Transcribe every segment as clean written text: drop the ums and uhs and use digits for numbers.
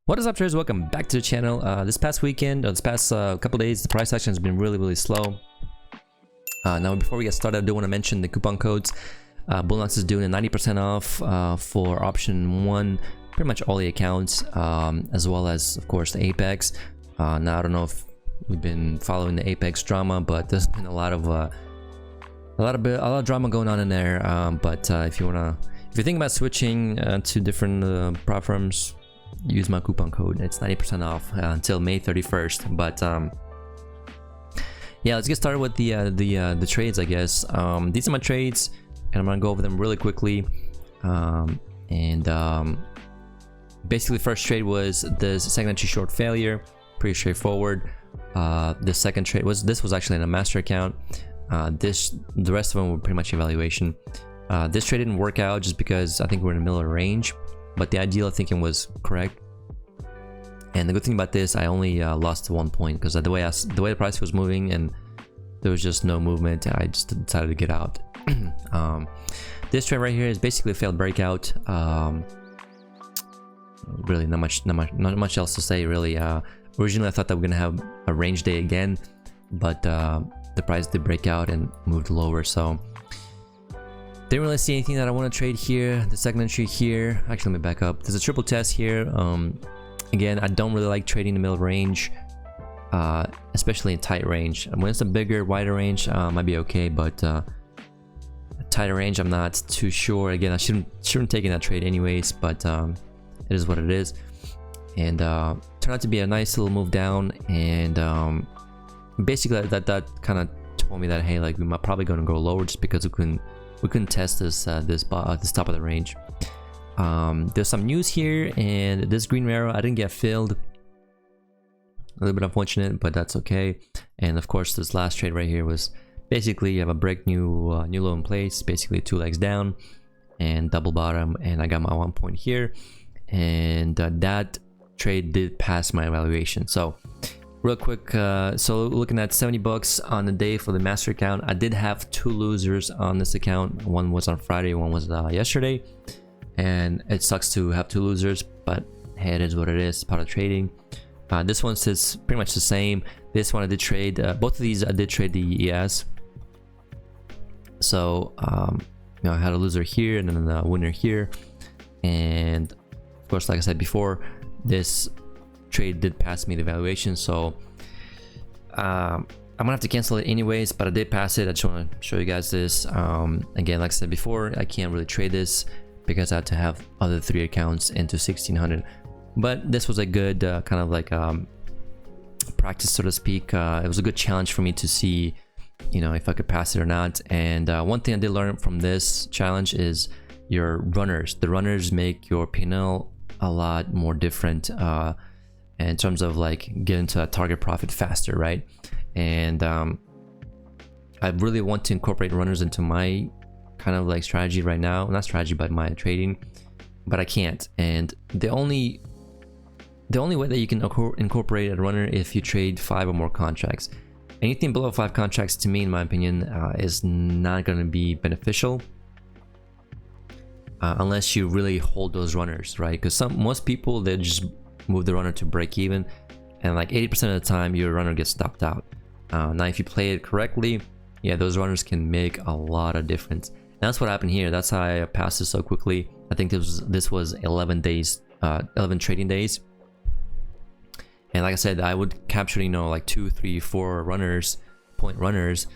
What is up, traders? Welcome back to the channel. This past weekend, or this past couple days, the price action has been really slow. Now, before we get started, I do want to mention the coupon codes. Bullnox is doing a 90% off for option 1, pretty much all the accounts, as well as, of course, the Apex. Now, I don't know if we've been following the Apex drama, but there's been a lot of drama going on in there. But if you're thinking about switching to different prop firms, use my coupon code. It's 90% off until May 31st. But yeah, let's get started with the trades, I guess. These are my trades, and I'm gonna go over them really quickly. Basically, first trade was the second entry short failure, pretty straightforward. The second trade was actually in a master account. The rest of them were pretty much evaluation. This trade didn't work out just because I think we're in the middle of the range, but the ideal thinking was correct. And the good thing about this, I only lost 1 point because the way the price was moving and there was just no movement, I just decided to get out. This trade right here is basically a failed breakout. Really not much else to say really. Originally I thought that we're gonna have a range day again, but the price did break out and moved lower, so didn't really see anything that I want to trade here. The second entry here, actually let me back up. There's a triple test here. Again, I don't really like trading the middle range, especially in tight range. When it's a bigger, wider range, might be okay, but a tighter range, I'm not too sure. Again, I shouldn't take in that trade anyways, but it is what it is. And turned out to be a nice little move down, and basically that kind of told me that, hey, like we might probably going to go lower just because we couldn't test this this top of the range. There's some news here, and this green arrow I didn't get filled. A little bit unfortunate, but that's okay. And of course, this last trade right here was basically you have a break new low in place, basically 2 legs down and double bottom, and I got my 1 point here, and that trade did pass my evaluation. So real quick, so looking at 70 bucks on the day for the master account. I did have 2 losers on this account. One was on Friday, one was yesterday, and it sucks to have 2 losers, but hey, it is what it is, part of trading. This one says pretty much the same. This one I did trade, both of these I did trade the ES. So you know, I had a loser here and then a winner here, and of course, like I said before, this trade did pass me the valuation, so I'm gonna have to cancel it anyways, but I did pass it. I just want to show you guys this. Again, like I said before, I can't really trade this because I had to have other 3 accounts into 1600, but this was a good kind of like practice, so to speak. It was a good challenge for me to see, you know, if I could pass it or not. And one thing I did learn from this challenge is your runners. The runners make your P&L a lot more different in terms of like getting to a target profit faster, right? And I really want to incorporate runners into my kind of like strategy right now. Not strategy, but my trading, but I can't. And the only way that you can incorporate a runner if you trade 5 or more contracts. Anything below 5 contracts, to me, in my opinion, is not going to be beneficial unless you really hold those runners, right? Because most people, they just move the runner to break even, and like 80% of the time your runner gets stopped out. Now if you play it correctly, yeah, those runners can make a lot of difference. And that's what happened here. That's how I passed this so quickly. I think this was 11 days, 11 trading days, and like I said, I would capture, you know, like 2, 3, 4 point runners,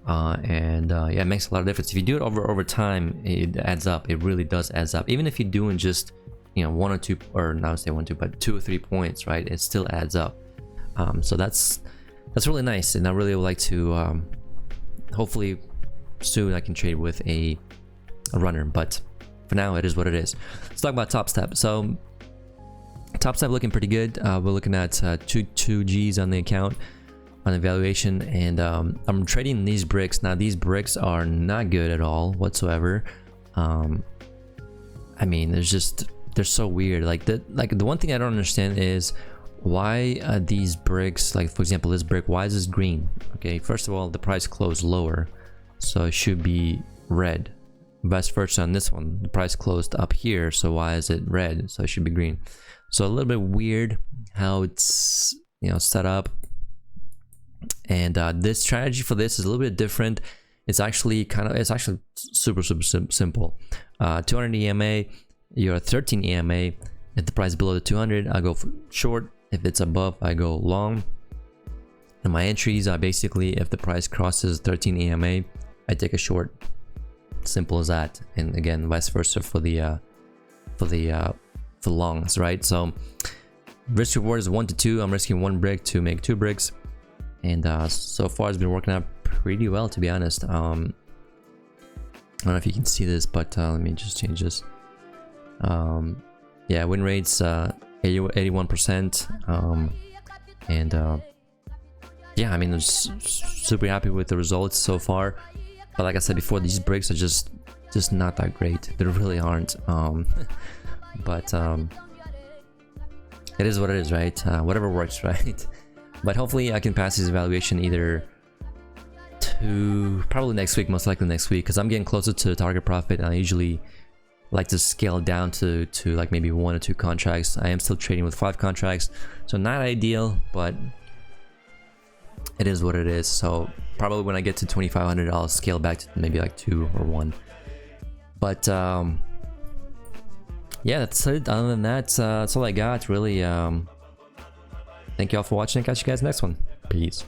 and yeah, it makes a lot of difference. If you do it over time, it adds up. It really does adds up. Even if you're doing just, you know, 1 or 2, or not say 1 or 2, but 2 or 3 points, right? It still adds up. So that's really nice, and I really would like to hopefully soon I can trade with a runner, but for now it is what it is. Let's talk about Top Step. So Top Step looking pretty good. We're looking at 2 G's on the account on evaluation, and I'm trading these bricks. Now these bricks are not good at all whatsoever. I mean, they're so weird. Like the one thing I don't understand is why these bricks, like for example this brick, why is this green? Okay, first of all, the price closed lower, so it should be red. Vice versa on this one, the price closed up here, so why is it red? So it should be green. So a little bit weird how it's, you know, set up. And this strategy for this is a little bit different. It's actually super simple. 200 EMA, you're 13 EMA. If the price is below the 200, I go short. If it's above, I go long. And my entries are basically, if the price crosses 13 EMA, I take a short. Simple as that. And again, vice versa for the longs, right? So risk reward is 1 to 2. I'm risking 1 brick to make 2 bricks, and so far it's been working out pretty well, to be honest. I don't know if you can see this, but let me just change this. Yeah, win rates 81%, and yeah, I mean, I'm super happy with the results so far. But like I said before, these bricks are just not that great. They really aren't. But it is what it is, right? Whatever works, right? But hopefully I can pass this evaluation either to probably next week, most likely next week, because I'm getting closer to target profit, and I usually like to scale down to like maybe 1 or 2 contracts. I am still trading with 5 contracts, so not ideal, but it is what it is. So probably when I get to 2,500, I'll scale back to maybe like 2 or 1. But yeah, that's it. Other than that, that's all I got, really. Thank you all for watching. Catch you guys next one. Peace.